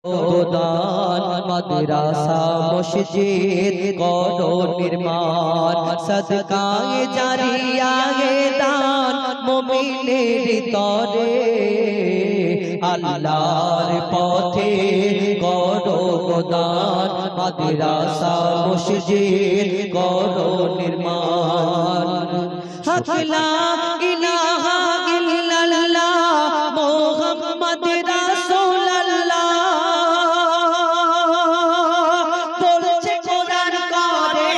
দান মাদ্রাসা মসজিদ করো নির্মাণ সদকায়ে জারিয়া গে দান মুমিনের তরে আল্লাহর পথে করো দান মাদ্রাসা মসজিদ করো নির্মাণ হক লা ইলাহা ইল্লাল্লাহ মুহাম্মদ রাসূলুল্লাহ বলছে কোরআন করে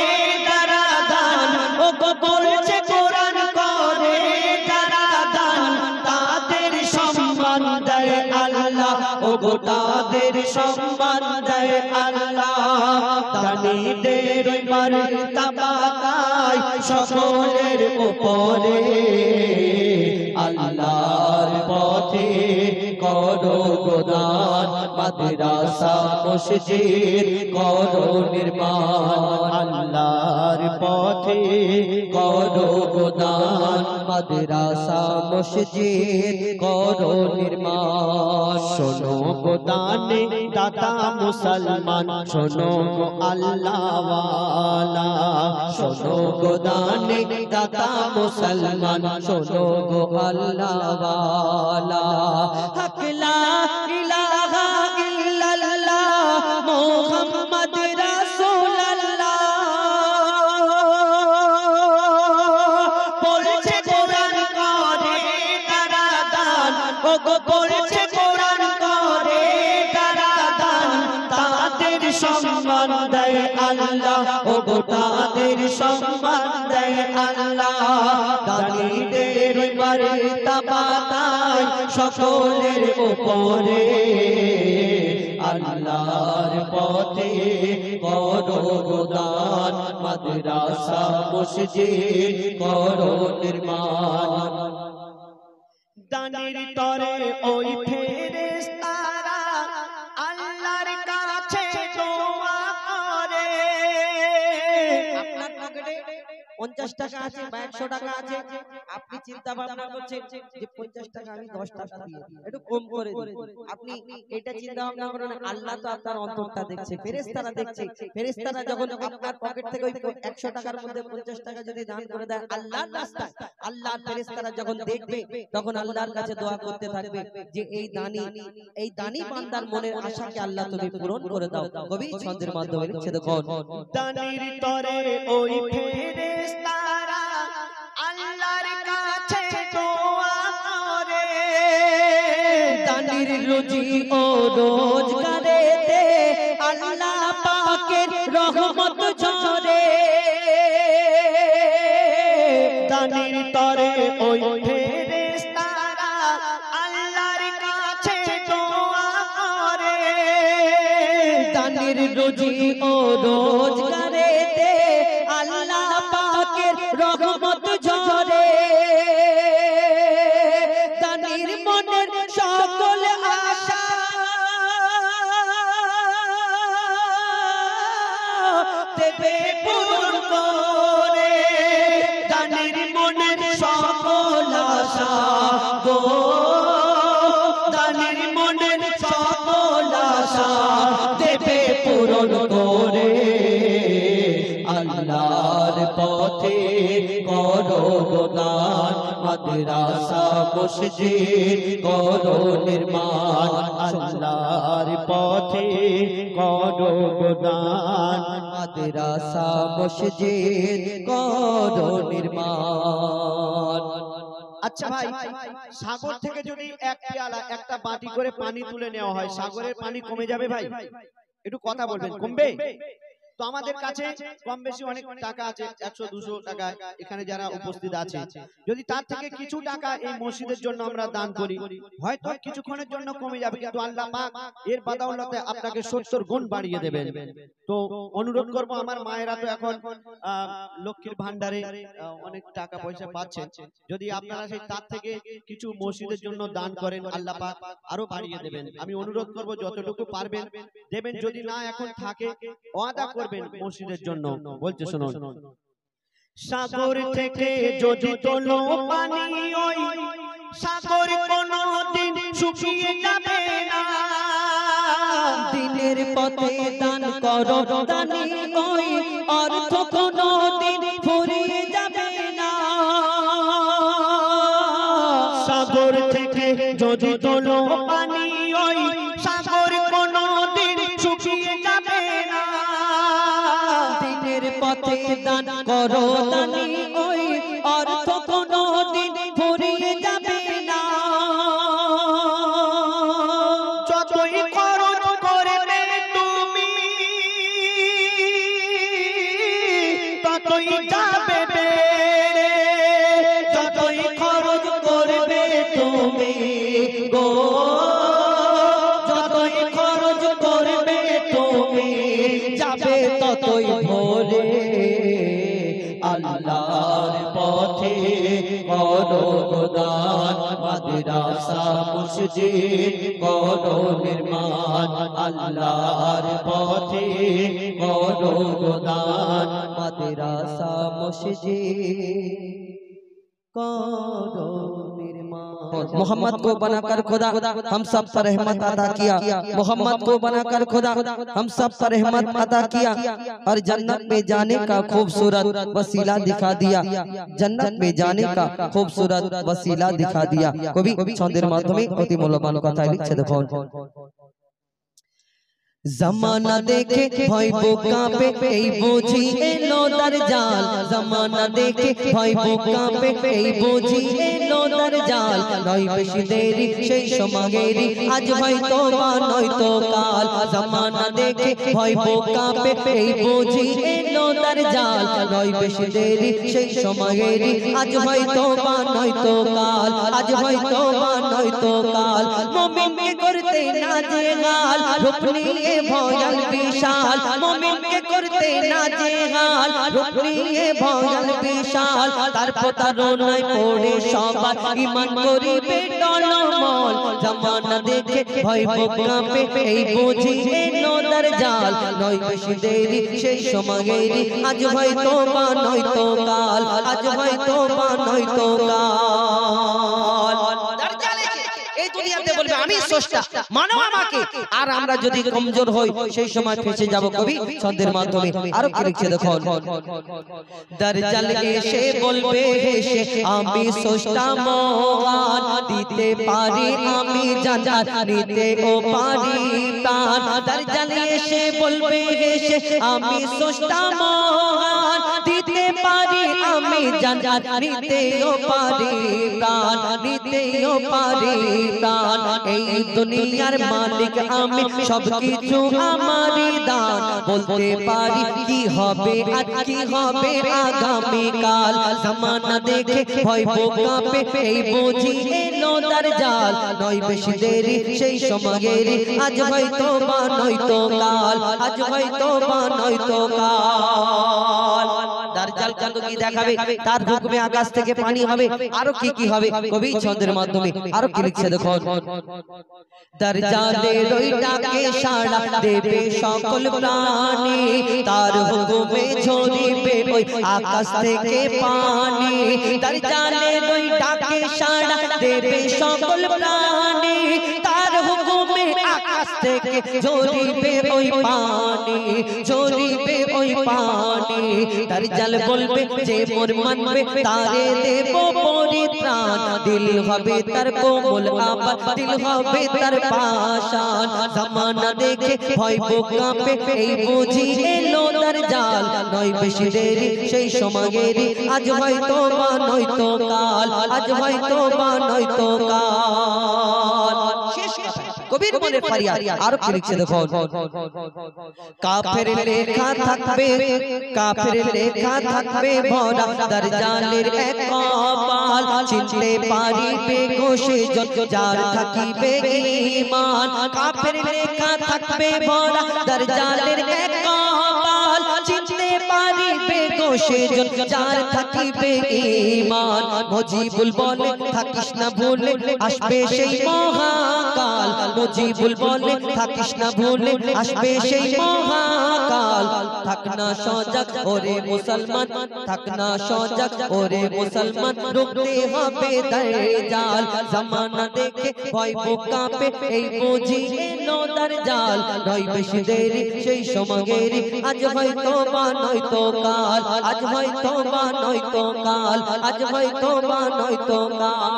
যারা দান ও বলছে কোরআন করে যারা দান তাদের সম্মান দেয় আল্লাহ ও তাদের সম্মান দেয় আল্লাহ দানীদের মারতাবা পায় সকলের উপরে আল্লাহর পথে করো দান মাদ্রাসা মসজিদ করো নির্মাণ আল্লাহর পথে করো দান মাদ্রাসা মসজিদ করো নির্মাণ শোনো গো দানে দাতা মুসলমান শোনো গো আল্লাহ ওয়ালা শোনো গো দানে দাতা মুসলমান শোনো গো আল্লাহ ওয়ালা হক লা ইলাহা ইল্লাল্লাহ মুহাম্মদ রাসূলুল্লাহ বলছে কোরআন করে তারা দান ও বলছে কোরআন করে তারা দান তাদের সম্মান দেয় আল্লাহ ও তাদের সম্মান দেয় আল্লাহ দানীদের মারতাবা পায় সকলের উপরে আল্লাহর পথে করো দান মাদ্রাসা মসজিদ করো নির্মাণ দানের তরে ওই ফেরেশতারা আল্লাহর কাছে দোয়া করে আপনার পকেটে 50 টাকা আছে বা 100 টাকা আছে আপনি চিন্তা ভাবনা করছেন যে 50 টাকা আমি 10 টাকা দিয়ে একটু কম করে দিই আপনি এটা চিন্তা ভাবনা করেন আল্লাহ তো আপনার অন্তরটা দেখছে ফেরেশতারা দেখছে ফেরেশতারা যখন আপনার পকেট থেকে ওই 100 টাকার মধ্যে 50 টাকা যদি দান করে দেয় আল্লাহর রাস্তায় আল্লাহর ফেরেশতারা যখন দেখবে তখন আল্লাহর কাছে দোয়া করতে থাকবে যে এই দানি বান্দার মনের আশাকে আল্লাহ তুমি পূরণ করে দাও কবি ছন্দের মাধ্যমে লিখছে দেখো দানের তরে ওই ফেরেশতারা আল্লাহর কাছে দোয়া করে দানির রুজি ও রোজগারেতে আল্লাহ পাকের রহমত ঝরে দানের তরে ওই ফেরেশতারা আল্লাহর কাছে দোয়া করে দানির রুজি ও রোজগারেতে আল্লাহ পাকের রহমত ঝরে দানির মনের সকল আশা দেবে পূরণ করে দানের মনের সকল আশা গো দানের মনের সকল আশা দেবে পূরণ করে আল্লাহর পথে করো দান মাদ্রাসা মসজিদ করো নির্মাণ আল্লাহর পথে করো দান মাদ্রাসা মসজিদ করো নির্মাণ আচ্ছা ভাই সাগর থেকে যদি এক পেয়ালা একটা বাটি করে পানি তুলে নেওয়া হয় সাগরের পানি কমে যাবে ভাই একটু কথা বলবেন কমবে তো আমাদের কাছে কম বেশি অনেক টাকা আছে 100-200 টাকা এখানে যারা উপস্থিত আছে যদি তার থেকে কিছু টাকা এই মসজিদের জন্য আমরা দান করি হয়তো কিছুক্ষণের জন্য কমে যাবে কিন্তু আল্লাহ পাক এর বাদাউলতে আপনাকে 70 গুণ বাড়িয়ে দেবেন তো অনুরোধ করব আমার মায়েরা তো এখন লক্ষ্মীর ভান্ডারে অনেক টাকা পয়সা পাচ্ছেন যদি আপনারা সেই তার থেকে কিছু মসজিদের জন্য দান করেন আল্লাহ পাক আরো বাড়িয়ে দেবেন আমি অনুরোধ করব যতটুকু পারবেন দেবেন যদি না এখন থাকে ওয়াদা করবেন মসজিদের জন্য বলতে শুনুন সাগর থেকে যদি তোলো পানি ওই সাগর কোনদিন শুকিয়ে যাবে না দিনের পথে দান করো দানি ওই অর্থ কোনো দিন ফুরিয়ে যাবে না। সাগর থেকে যদি তোলো পানি ওই সাগর কোনো দিন শুকিয়ে যাবে না। দিনের পথে দান করো দানি ওই অর্থ কোনো দিন ফুরিয়ে যাবে না। যতই খরচ করবে তুমি ততই যাবে বেড়ে, যতই খরচ করবে তুমি গো, যতই খরচ করবে তুমি যাবে ততই ভরে। আল্লাহর পথে করো দান, মাদ্রাসা মসজিদ করো নির্মাণ। আল্লাহর পথে করো দান, মাদ্রাসা মসজিদ करो निर्माण। मोहम्मद को बनाकर खुदा हम सब पर रहमत अता किया, मोहम्मद को बनाकर खुदा हम सब पर रहमत अता किया और जन्नत में जाने का खूबसूरत वसीला दिखा दिया, जन्नत में जाने का खूबसूरत वसीला दिखा दिया। कवि छंदेर माध्यमे अति मूल्यवान कथा लिखे देखो। जमाना देखे भय कांपे এই বুঝি এলো দরজাল, জমানা দেখে ভয় কাঁপে এই বুঝি এলো দরজাল। নয় বেশি দেরি সেই সময়েরই আজ হয়তো বা নয়তো কাল। জমানা দেখে ভয় কাঁপে এই বুঝি এলো দরজাল। নয় বেশি দেরি সেই সময়েরই আজ হয়তো বা নয়তো কাল, আজ হয়তো বা নয়তো কাল। মুমিনকে করতে না জেহাল রূপ নিয়ে ভয়াল বিশাল, মুমিনকে করতে না জেহাল রূপ নিয়ে ভয়াল বিশাল। তার প্রতারণায় পড়ে সবার ঈমান করিবে টলমল। জামানা দেখে ভয় কাঁপে এই বুঝি এলো দরজাল। নয় বেশি দেরি সেই সময়েরই আজ হয়তো বা নয়তো কাল, আজ হয়তো বা নয়তো কাল। এই দুনিয়াতে বলবে আমি স্রষ্টা মানো আমাকে, আর আমরা যদি কমজোর হই সেই সময় ফেসে যাব। কবি ছন্দের মাধ্যমে আরো কি লিখছে দেখো। দরজাল এসে বলবে হেসে আমি স্রষ্টা মহান, দিতে পারি আমি জান্নাত নিতে ও পারি প্রাণ। দরজাল এসে বলবে হেসে আমি স্রষ্টা মহান, দিতে পারি আমি জান্নাত নিতে ও পারি প্রাণ, নিতে ও পারি প্রাণ। এই দুনিয়ার মালিক আমি সবকিছু আমারই দান, বলতে পারি কি হবে আর কি হবে আগামী কাল। জামানা দেখে ভয় কাঁপে এই বুঝি এলো দরজাল। নয় বেশি দেরি সেই সময়েরই আজ হয়তো বা নয়তো কাল, আজ হয়তো বা নয়তো কাল। দরজাল কাকে কি দেখাবে, তার হুকুমে আকাশ থেকে পানি হবে, আরো কি কি হবে। কবি ছন্দের মাধ্যমে আরো কি লিখছে দেখো। দরজালের ওই ডাকে সাড়া দেবে সকল প্রাণী, তার হুকুমে ঝরিবে ওই আকাশ থেকে পানি। দরজালের ওই ডাকে সাড়া দেবে সকল প্রাণী, তার হুকুমে আকাশ থেকে ঝরিবে ওই পানি, ঝরিবে ওই পানি। দরজাল বলবে যে মোর মানবে তারে দেব পরিত্রাণ। দিল হবে তার কোমল আবার, দিল হবে তার পাষাণ। জামানা দেখে ভয় কাঁপে এই বুঝি এলো দরজাল। নয় বেশি দেরি সেই সময়েরই আজ হয়তো বা নয়তো কাল, আজ হয়তো বা নয়তো কাল। শেষ কথা কবির মনে ফারিয়াদ আর কি লিখছে দেখো। কাফের লেখা থাকবে, কাফের লেখা থাকবে ভরা দরজালের এক কপাল। চিনতে পারিবে কোষে যার থাকিবে ঈমান। কাফের লেখা থাকবে ভরা দরজালের এক কপাল। চিনতে পারিবে কোষে যার থাকিবে ঈমান। মুজিবুল বলে থাকিস না ভুলে আসবে সেই মহাকাল। মুজিবুল বলে থাকিস না ভুলে আসবে সেই মহাকাল থাক না সজাগ ওরে মুসলমান থাক না সজাগ ওরে মুসলমান রুখতে হবে দাজ্জাল জামানা দেখে ভয় বুক কাঁপে এই বুঝি এলো দাজ্জাল নয় বেশি দেরি সেই সময়ের আজ হয়তো বা নয়তো কাল আজ হয়তো বা নয়তো কাল আজ হয়তো বা নয়তো কাল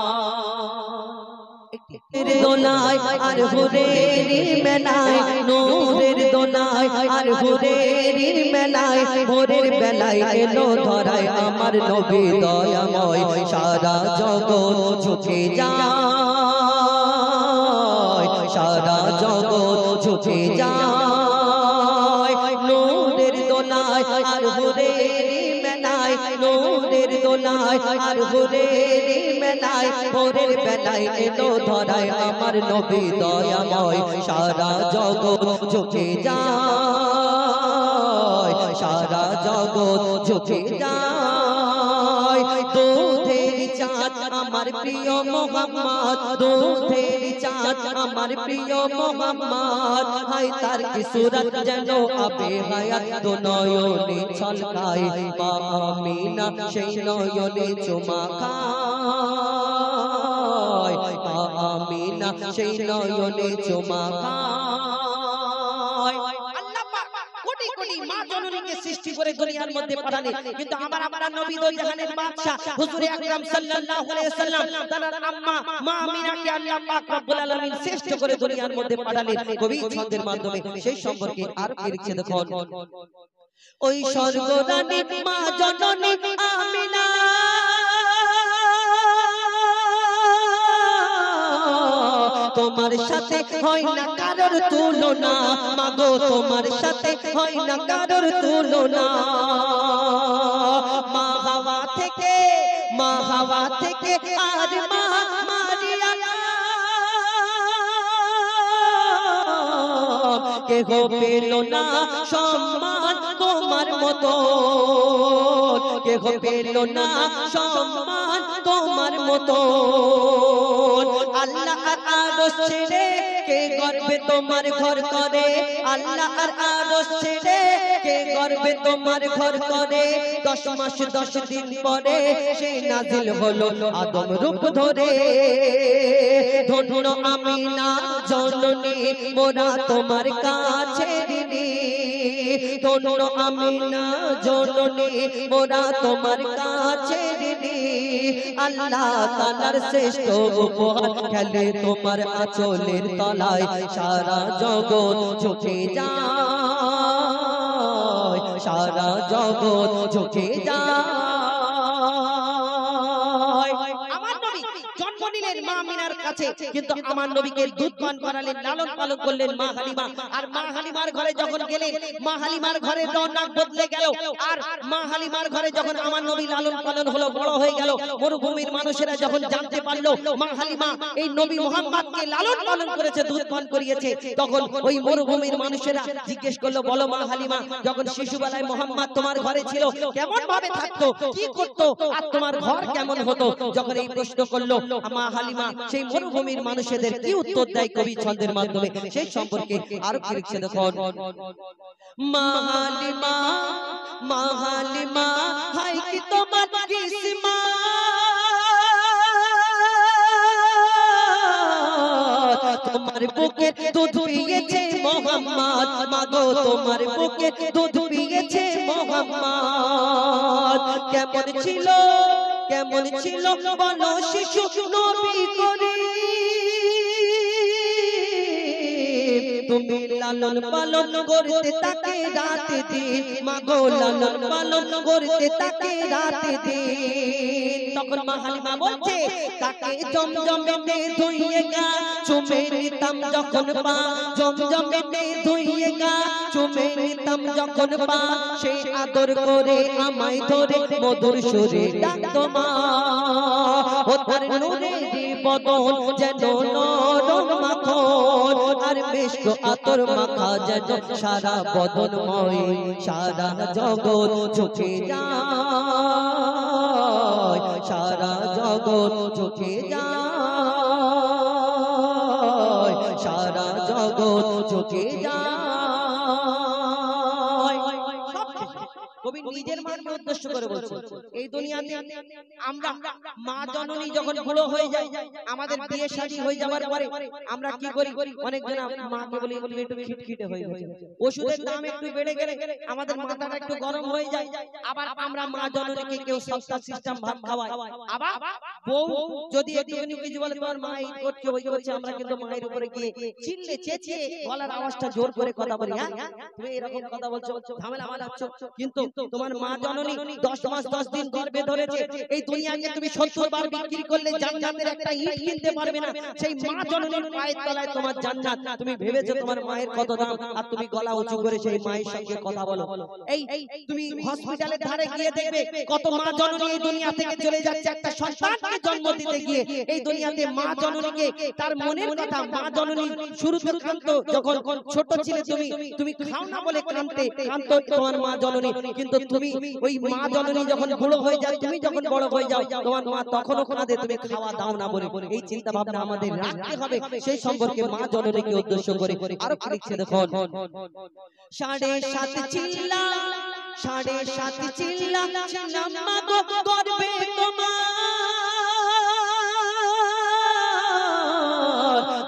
দোলায় আর হুরেরি মেলায় নূরের দোলায় আর হুরেরি মেলায় ভোরের বেলায় এলো ধরায় আমার নবী দয়াময় সারা জগৎ ঝুঁকে যায় সারা জগৎ ঝুঁকে যায় নূরের দোলায় আর হুরেরি মেলায় নূরের দোলায় আর হুরেরি মেলায় ভোরের বেলায় এলো ধরায় আমার নবী দয়াময় সারা জগৎ ঝুঁকে যায় সারা জগৎ ঝুঁকে যায় দুধের চাঁদ আমার প্রিয় মোহাম্মদ দুধের চাঁদ আমার প্রিয় মোহাম্মদ হায় তার কি সুরত যেন আবে হায়াত দো নয়নে ছলকায় মা আমিনা সেই নয়নে চুমা খায় মা আমিনা সেই নয়নে চুমা খায় আল্লাহ পাক কোটি কোটি মা জননীকে সৃষ্টি করে দুনিয়ার মধ্যে পাঠালেন কিন্তু আমার নবী দো জাহানের বাদশা হুজুর আকরাম সাল্লাল্লাহু আলাইহি ওয়াসাল্লাম তার আম্মা মা আমিনাকে আল্লাহ পাক রব্বুল আলামিন শ্রেষ্ঠ করে দুনিয়ার মধ্যে পাঠালেন কবি ছন্দের মাধ্যমে সেই সম্পর্কে আর কি লিখছে দেখুন ওই স্বর্গরানী মা জননী আমিনা তোমার সাথে হয় না কারোর তুলনা মাগো তোমার সাথে হয় না কারোর তুলনা মা হাওয়া থেকে আর মা মারিয়া কেহ পেল না সম্মান তোমার মতো কেহ পেল না সম্মান তোমার মতো আল্লাহ আরশ ছেড়ে কে গর্বে তোমার ঘর করে আল্লাহ আরশ ছেড়ে কে গর্বে তোমার ঘর করে 10 মাস 10 দিন পরে সেই নাজিল হলো আদম রূপ ধরে ধন্য আমিনা জননী মোরা তোমার কাছে ঋণী ধন্য আমিনা জননী মোরা তোমার কাছে ঋণী আল্লাহ তাআলার শ্রেষ্ঠ উপহার খেলে তোমার আঁচলের তলায় সারা জগৎ ঝুঁকে যায় সারা জগৎ ঝুঁকে যায় আমার নবী জন্ম নিলেন মা আমিনার কাছে কিন্তু আমার নবীকে দুধ পান করালেন লালন পালন করলেন মা হালিমা আর মা হালিমার ঘরে যখন গেলেন মা হালিমার ঘরে রওনা বদলে গেল আর মা হালিমার ঘরে যখন আমার নবী লালন পালন হলো বড় হয়ে গেল মরুভূমির মানুষেরা যখন জানতে পারলো মা হালিমা এই নবী মুহাম্মদকে লালন পালন করেছে দুধ পান করিয়েছে তখন ওই মরুভূমির মানুষেরা জিজ্ঞেস করলো বলো মা হালিমা যখন শিশুবেলায় মুহাম্মদ তোমার ঘরে ছিল কেমন ভাবে থাকতো কি করতো আর তোমার ঘর কেমন হতো যখন এই প্রশ্ন করলো মা হালিমা সেই মরুভূমির মানুষদের কি উত্তর দেয় কবি ছন্দের মাধ্যমে সেই সম্পর্কে আর কি লিখছে দেখুন মা হালিমা হাই কি তোমার কিসমা তোমার বুকে দুধ পিয়েছে মোহাম্মদ মাগো তোমার বুকে দুধ পিয়েছে মোহাম্মদ কেমন ছিল বলো শিশু নবী করিম তুমি লালন পালন করতে তাকে রাত দিন মাগো লালন পালন করতে তাকে রাত দিন তখন মা হালিমা বলছে তাকে জমজমেতে ধুইয়ে গা চুমে নিতাম যখন পা জমজমেতে ধুইয়ে গা চুমে নিতাম যখন পা সে আদর করে আমায় ধরে মধুর সুরে ডাকতো মা ও তার নূরের বদন যেন নরম মাখন আর মিষ্ট আতর মাখা যেন সারা বদনময় সারা জগৎ ঝুঁকে যায় সারা জগৎ ঝুঁকে যায় সারা জগৎ ঝুঁকে যায়। কবি নিজের মাকে উদ্দেশ্য করে বলছে, এই দুনিয়াতে আমরা মা জননী যখন বুড়ো হয়ে যায়, আমাদের বিয়ে শাদী হয়ে যাওয়ার পরে আমরা কি করি, অনেকজন মাকে বলি একটু খিটখিটে হয়ে গেছে, ওষুধের দাম একটু বেড়ে গেলে আমাদের মাথাটা একটু গরম হয়ে যায়, আবার আমরা মা জননীকে কেউ সস্তা সিস্টেম ভাত খাওয়াই। আবার বউ যদি একটুখানি কিছু বলে, তোমার মা এই করছে ওই করছে, আমরা কিন্তু মায়ের উপরে গিয়ে চিল্লে চেঁচিয়ে গলার আওয়াজটা জোর করে কথা বলি, হ্যাঁ তুমি এরকম কথা বলছো, ঝামেলা বাঁধাচ্ছ। কিন্তু তোমার মা জননী 10 মাস 10 দিন গর্ভে ধরেছে, এই দুনিয়াকে তুমি 70 বার বিক্রি করলে জান্নাতের একটা ইট কিনতে পারবে না। সেই মা জননীর পায়ের তলায় তোমার জান্নাত। তুমি ভেবেছো তোমার মায়ের কত দাম, আর তুমি গলা উঁচু করে সেই মায়ের সঙ্গে কথা বলো। এই তুমি হসপিটালের ধারে গিয়ে দেখবে কত মা জননী এই দুনিয়া থেকে চলে যাচ্ছে একটা সন্তানকে জন্ম দিতে গিয়ে। এই দুনিয়াতে মা জননীকে তার মনের কথা, মা জননী শুরুতে কাঁদতো যখন ছোট ছিলে, তুমি খাও না বলে কাঁদতো তোমার মা জননী, কিন্তু তুমি ওই মা জননী যখন বুড়ো হয়ে যায়, তুমি যখন বড় হয়ে যাও, তোমার মা তখনও কাঁদে, তুমি খাওয়া দাও না বলে। এই চিন্তা ভাবনা আমাদের রাখতে হবে সেই সম্পর্কে মা জননীকে উদ্দেশ্য করে। আরো কি লিখছে দেখুন, 7.5 চিল্লা 7.5 চিল্লা ছিলাম মা গো গর্ভে তোমার,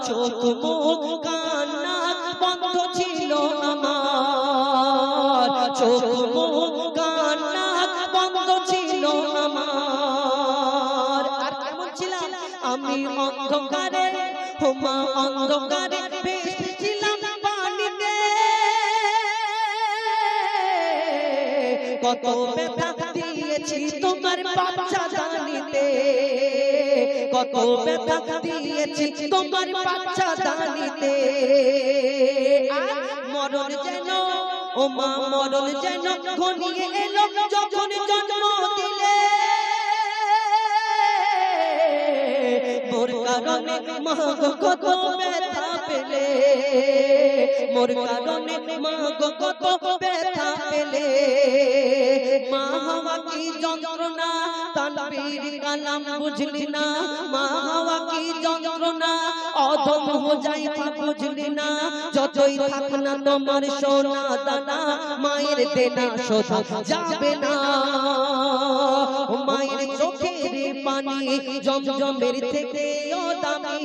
চোখ মুখ কান নাক বন্ধ ছিল আমার, চোখ মুখ কান নাক বন্ধ ছিল আমার। আর কেমন ছিলাম আমি অন্ধকারে, হোমা অন্ধকারে ভেসেছিলাম পানিতে, কত ব্যথা দিয়েছি তোমার বাচ্চা দানিতে, কত ব্যথা দিয়েছি তোমার বাচ্চা দানিতে। মরণ যেন ও মা মরণ যেন ঘনিয়ে এলো যখন জন্ম দিলে, মোর কারণে মা গো কত ব্যথা পেলে, মোর কারণে মা গো কত ব্যথা পেলে। মা হওয়া কি যন্ত্রণা, তানবীর কালাম বুঝলি না, মা হওয়া কি যন্ত্রণা, অধম হুজাইফা বুঝলি না। যতই থাক না তোমার সোনা দানা, মায়ের দেনা শোধা যাবে না। মায়ের চোখের পানি জমজমের থেকেও দামি,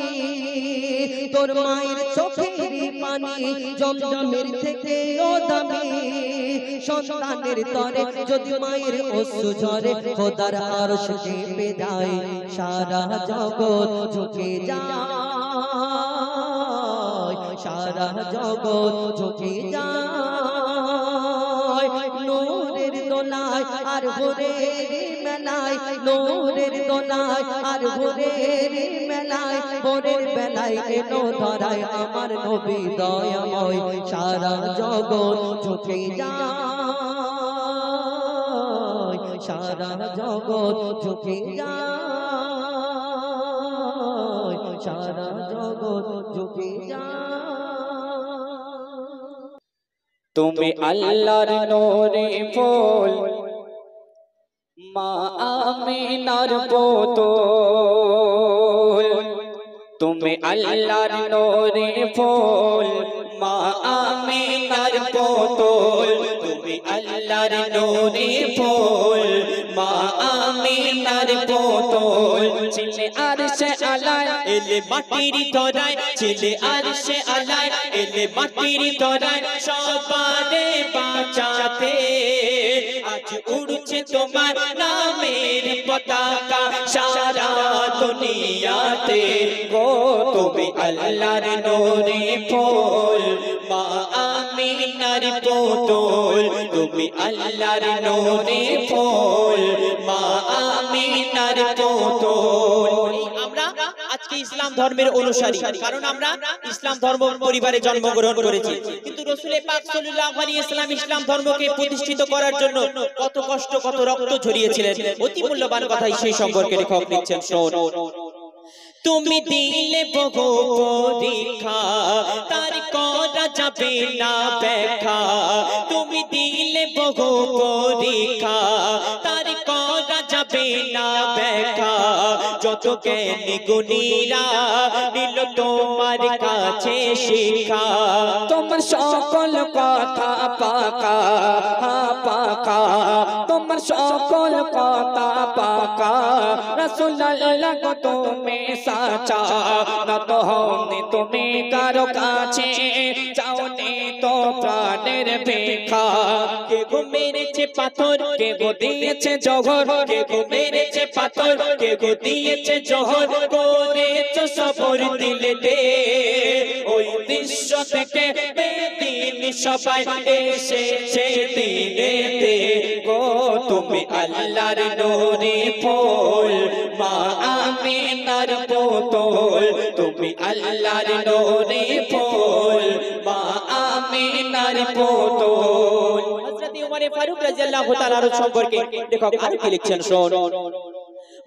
তোর মায়ের চোখের পানি জমজমের থেকেও দামি। সন্তানের তরে যদি মায়ের অশ্রু ঝরে, খোদার আরশ কেঁপে যায়, সারা জগৎ ঝুঁকে যায়, সারা জগৎ ঝুঁকে যায়। নূরের দোলায় আর ভোরের মেলায়, নূরের দোলায় আর ভোরের মেলায়, ভোরের বেলায় এলো ধরায় আমার নবী দয়াময়, সারা জগৎ ঝুঁকে যায়, সারা জগৎ ঝুঁকে যায়, সারা জগৎ ঝুঁকে যায়। তুমি আল্লাহর নূরে ফুল, মা আমিনার পুতুল, তুমি আল্লাহর নূরে ফুল, মা আমিনার পুতুল, তুমি আল্লাহর নূরে ফুল, মা আমিনার পুতুল। ছিলে আরশে আলায় এলে মাটির তলায়, ছিলে আরশে আলায় এলে মাটির তলায়, সবারে বাঁচাতে আজ উড়ছে তোমার নামের পতাকা সারা দুনিয়াতে। গো তুমি আল্লাহর নূরে ফুল, মা আমিনার পুতুল, তুমি আল্লাহর নূরে ফুল, মা আমিনার পুতুল। আমরা আজকে ইসলাম ধর্মের অনুসারী, কারণ আমরা ইসলাম ধর্ম পরিবারে জন্মগ্রহণ করেছি, কিন্তু রাসূল পাক সাল্লাল্লাহু আলাইহি ওয়াসাল্লাম ইসলাম ধর্মকে প্রতিষ্ঠিত করার জন্য কত কষ্ট কত রক্ত ঝরিয়েছিলেন। অতি মূল্যবান কথাই সেই সম্পর্কে লেখক লিখছেন, শোন। তুমি দিলে বহু পরীক্ষা, তার করা যাবে না ব্যাখ্যা, তুমি দিলে বহু পরীক্ষা, তার করা যাবে না ব্যাখ্যা। যত যত জ্ঞানী গুণীরা নিল তোমার কাছে শিক্ষা তোমার সকল কথা পাকা পাকা তোমার সকল কথা পাকা রাসূলুল্লাহ গো তুমি সাচা না তো হওনি তুমি কারো কাছে চাওনি তো প্রাণের ভিক্ষা কে গো মেরেছে পাথর কে গো দিয়েছে জহর কে গো মেরেছে পাথর কে গো দিয়েছে জহর করেছো সবর দিলেতে ওই দৃশ্য থেকে বেদিন সবাই এসেছে দিনেতে গো তুমি আল্লাহর নূরে ফুল মা আমিনার পুতুল তুমি আল্লাহর নূরে ফুল মা আমিনার পুতুল হযরত ওমর ফারুক রাদিয়াল্লাহু তাআলা সম্পর্কে দেখো আর কি লিখছেন শোনো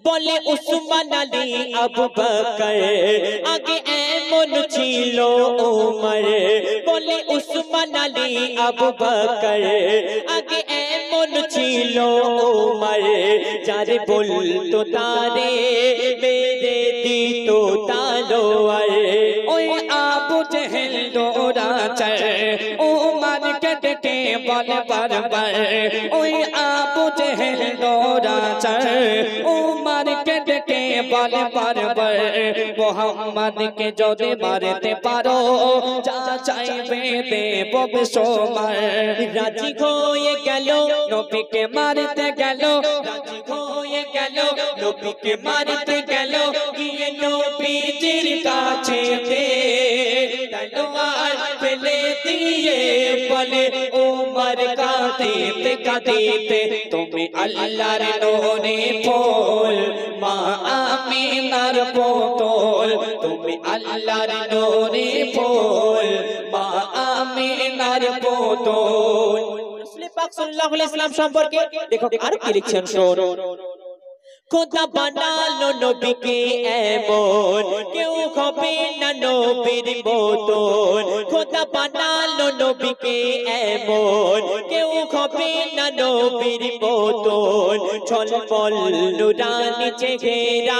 বলে উসমান আলী আবু বকর আগে এমন ছিল ওমর বলে উসমান আলী আবু বকর আগে এমন ছিল ওমর যারে বলতো তারে মেরে দিত তালোয়ার ওই আবু জেহেল দৌড়াচ্ছে ওমরকে ডেকে বলে বারবার ওই আবু জেহেল দৌড়াচ্ছে উমরকে ডেকে বলে বারবার মুহাম্মদকে যদি মারতে পারো যা চাইবে দেব বেসমার রাজি হয়ে গেল নবীকে মারতে গেল রাজি হয়ে গেল নবীকে মারতে গেল গিয়ে নবীজির কাছে তলোয়ার ফেলে দিয়ে বলে উমর কাঁদিতে কাঁদিতে তুমি আল্লাহর নূরে ফুল মা আমিনার পুতুল তুমি আল্লাহর নূরে ফুল মা আমিনার পুতুল রাসূল পাক সাল্লাল্লাহু আলাইহি ওয়াসাল্লাম সম্পর্কে দেখো আর কি লিখছেন শোনো খোদা বানালো নবীকে এমন কেউ হবে না নবীর মতন খোদা বানালো নবীকে এমন কেউ হবে না নবীর মতন ঝলমল নুরানি চেহারা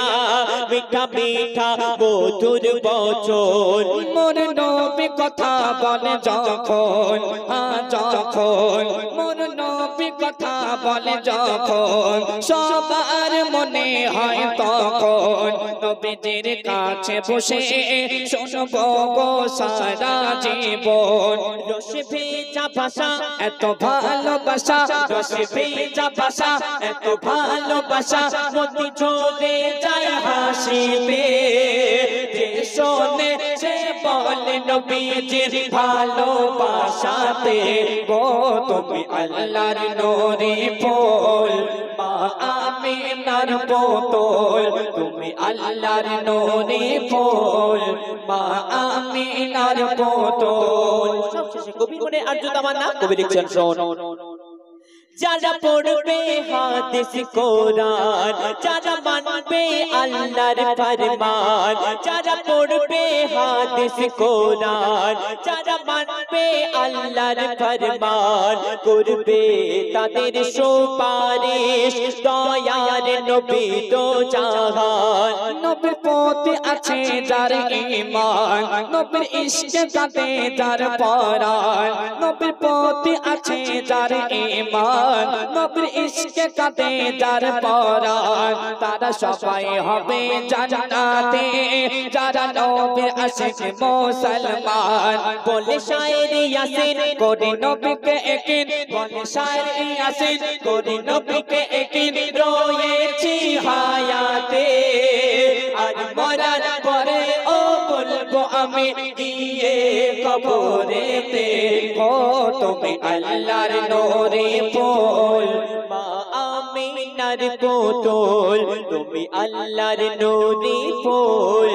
মিঠা মিঠা মধুর বচন মোর নবী কথা বলে যখন যখন মোর নবী কথা বলে যখন সবার মনে হয় তখন নবীজির কাছে বসে শুনবো গো সারা জীবন রসে ভেজা ভাষা এত ভালোবাসা রসে ভেজা ভাষা এত ভালোবাসা মতি ঝরে যায় হাসিতে যে শোনে সে বলে নবীজির ভালোবাসাতে গো তুমি আল্লাহর নূরে ফুল মা আমিনার পুতুল তুমি আল্লাহর নূরে ফুল মা আমিনার পুতুল সবশেষে কবি মনে আরজু তামান্না কবি লিখছেন শোনো যারা পড়বে হাদিস কোরআন যারা মানবে আল্লাহর ফরমান যারা পড়বে হাদিস কোরআন যারা মানবে আল্লাহর ফরমান করবে তাদের সুপারিশ দয়ার নবী দো জাহান নবীর পথে আছে যার ঈমান নবীর ইশকে তাতে যার পরাণ নবীর পথে আছে যার ঈমান নবীর ইশকে কাঁদে যার পরাণ তারা সবাই হবে জান্নাতে যারা নবীর আশিক মুসলমান বলে শায়ের ইয়াসিন করে নবীকে একিন বলে শায়ের ইয়াসিন করে নবীকে একিন রয়েছি হায়াতে আর মরার পরে ও বলবো আমি গিয়ে কবরেতে ও তুমি আল্লাহর নূরে ফুল মা আমিনার পুতুল তুমি আল্লাহর নূরে ফুল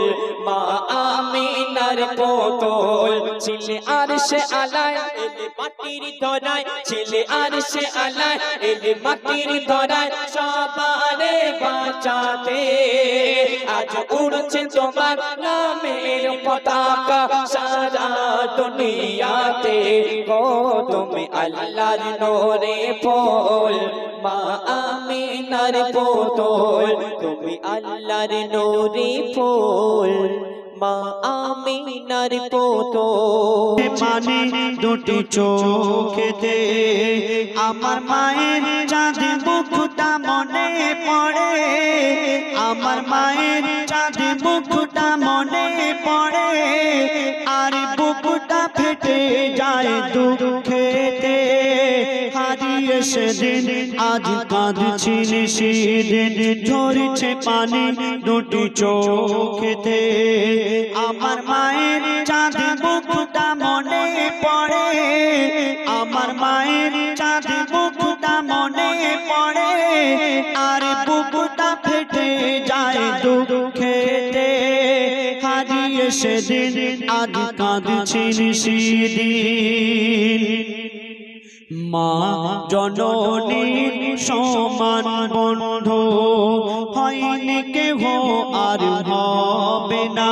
মা আমিনার পুতুল ছিলে আরশে আলায় এলে মাটির ধরায় ছিলে আরশে আলায় এলে মাটির ধরায় সবারে বাঁচাতে আজ উড়ছে তোমার নামের পতাকা সারা দুনিয়াতে গো তুমি আল্লাহর নূরে ফুল মা আমিনার পুতুল তুমি আল্লাহর নূরে ফুল মা আমিনার পুতুল পানি দুটি চোখেতে আমার মায়ের চাঁদ মুখটা মনে পড়ে আমার মায়ের চাঁদ মুখটা মনে পড়ে আর বুকটা ফেটে যায় দুঃখেতে হারিয়ে সেদিন আজ কাঁদছি সেদিন ঝরছে পানি দুটি চোখেতে আমার মায়ের চাঁদ মুখটা মনে পড়ে আমার মায়ের চাঁদ মুখটা মনে পড়ে আর বুকটা ফেটে যায় দুঃখেতে হারিয়ে সেদিন আজ কাঁদছি সেদিন মা জননীর সমান বন্ধু হয়নি কেহ আর হবে না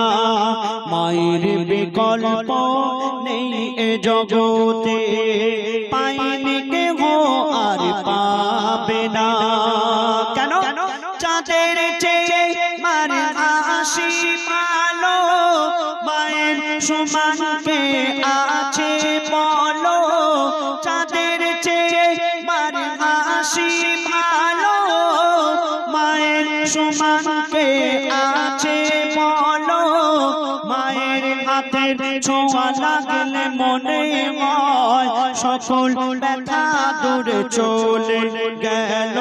মায়ের বিকল্প নেই এ জগতে পায়নি কেহ আর পাবে না কেন চাঁদের চেয়ে মার হাসি ভালো মায়ের সমান কে আছে বলো চাঁদের চেয়ে মার হাসি ভালো মায়ের সমান কে আছে বলো মায়ের হাতের ছোঁয়া লাগলে মনে হয় সকল ব্যথা দূরে চলে গেল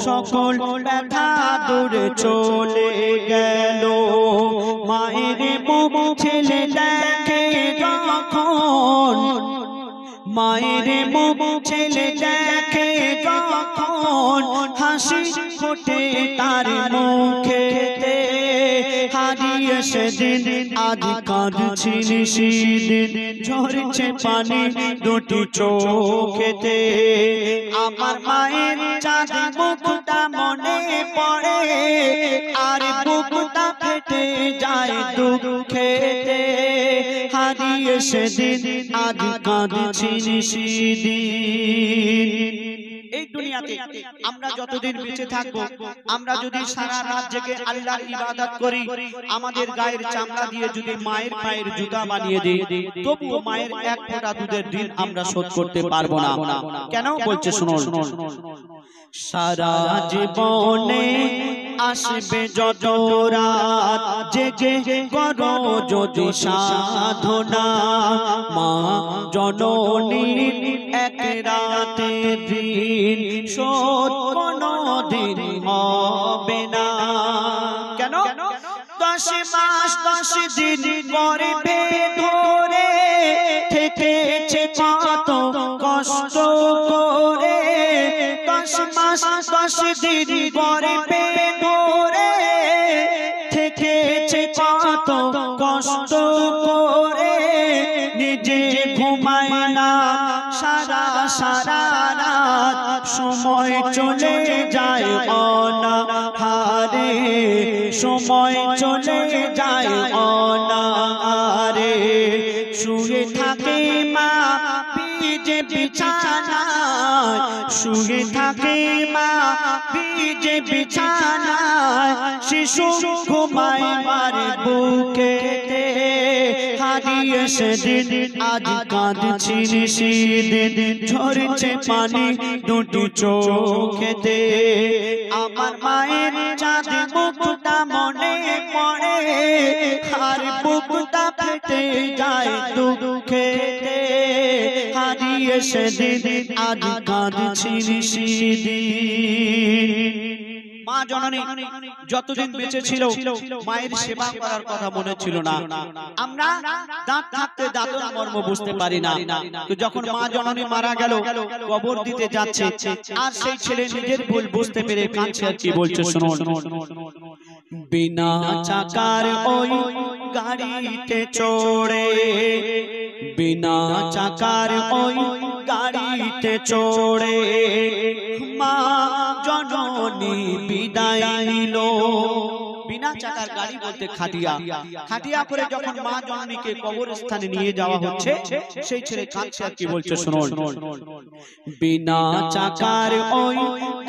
সকল ব্যথা দূরে চলে গেল মায়ের মুখ ছেলে দেখে যখন মায়ের মুখ ছেলে দেখে যখন হাসি ফোটে তার মুখেতে হারিয়ে সেদিন আজ কাঁদছি সেদিন ঝরছে পানি দুটি চোখেতে আমার মায়ের চাঁদ মুখটা মনে পড়ে আর বুকটা ফেটে যায় দুঃখেতে হারিয়ে সেদিন আজ কাঁদছি সেদিন এই দুনিয়াতে আমরা যতদিন বেঁচে থাকবো আমরা যদি সারা রাত জেগে আল্লাহর ইবাদত করি আমাদের গায়ের চামড়া দিয়ে যদি মায়ের পায়ের জুতা বানিয়ে দিই তবুও মায়ের এক ফোঁটা দুধের ঋণ আমরা শোধ করতে পারবো না কেন বলছে শুনুন সারা জীবনে আসবে যত রাত জেগে করো যদি সাধনা মা জননীর এক রাতে দিন শোধ কোনো দিন হবে না কেন 10 মাস 10 দিন গর্ভে ধরে থেকেছে কত কষ্ট করে 10 মাস 10 দিন গর্ভে ধরে থেকেছে কত কষ্ট করে নিজে ঘুমায় না সারা সারা রাত সময় চলে যায় অনাহারে সময় চলে যায় অনাহারে শুয়ে থাকে মা ভিজে বিছানায় শুয়ে থাকে মা ভিজে বিছানায় শিশু ঘুমায় মার বুকেতে হারিয়ে সেদিন আজ কাঁদছি সেদিন ঝরছে পানি দুটি চোখেতে আমার মায়ের চাঁদ মুখটা মনে পড়ে আর বুকটা ফেটে যায় দুঃখেতে হারিয়ে সেদিন আজ কাঁদছি সেদিন মা জননী যতদিন বেঁচে ছিল মায়ের সেবা করার কথা মনে ছিল না আমরা দাঁত থাকতে দাঁতের মর্ম বুঝতে পারি না তো যখন মা জননী মারা গেল কবর দিতে যাচ্ছে আর সেই ছেলে নিজের ভুল বুঝতে পেরে কাঁদছে আর কি বলছে শুনুন বিনা চাকার ওই গাড়িতে চড়ে বিনা চাকার ওই গাড়িতে চড়ে মা জননী বিদায় নিল বিনা চাকার গাড়ি বলতে খাটিয়া, খাটিয়া করে যখন মা জননীকে কবরস্থানে নিয়ে যাওয়া হচ্ছে, সেই ছেলে কাঁদছে আর কি বলছে শুনুন। বিনা চাকার ওই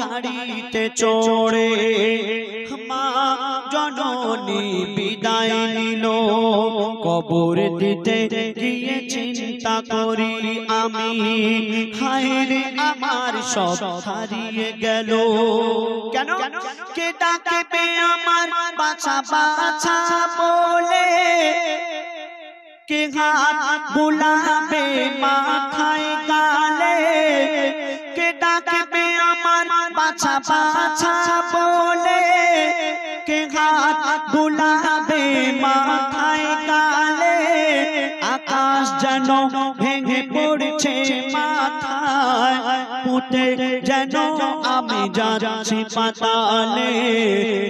গাড়িতে চড়ে মা জননী বিদায় নিল, কবর দিতে গিয়ে চিন্তা করি আমি, হায় রে আমার সব হারিয়ে গেল। কেন? কে ডাকবে আমার বাছা বাছা বলে, কে হাত বুলাবে মাথায় গালে, কে ডাকবে আমার বাছা বাছা বলে, কে হাত বুলাবে মাথায় গালে, আকাশ যেন ভেঙে পড়ছে মাথায়, পুঁতে যেন আমি যাচ্ছি পাতালে,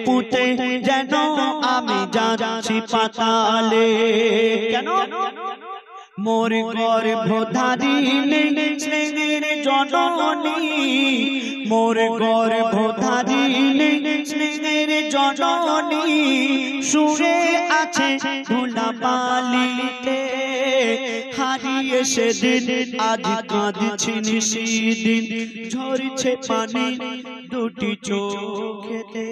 পুঁতে যেন আমি যাচ্ছি পাতালে। কেন? মোর গর্ভধারিণী স্নেহের জননী, মোর গর্ভধারিণী স্নেহের জননী শুয়ে আছে ধুলাবালিতে, হারিয়ে সেদিন আজ কাঁদছি নিশিদিন, ঝরছে পানি দুটি চোখেতে।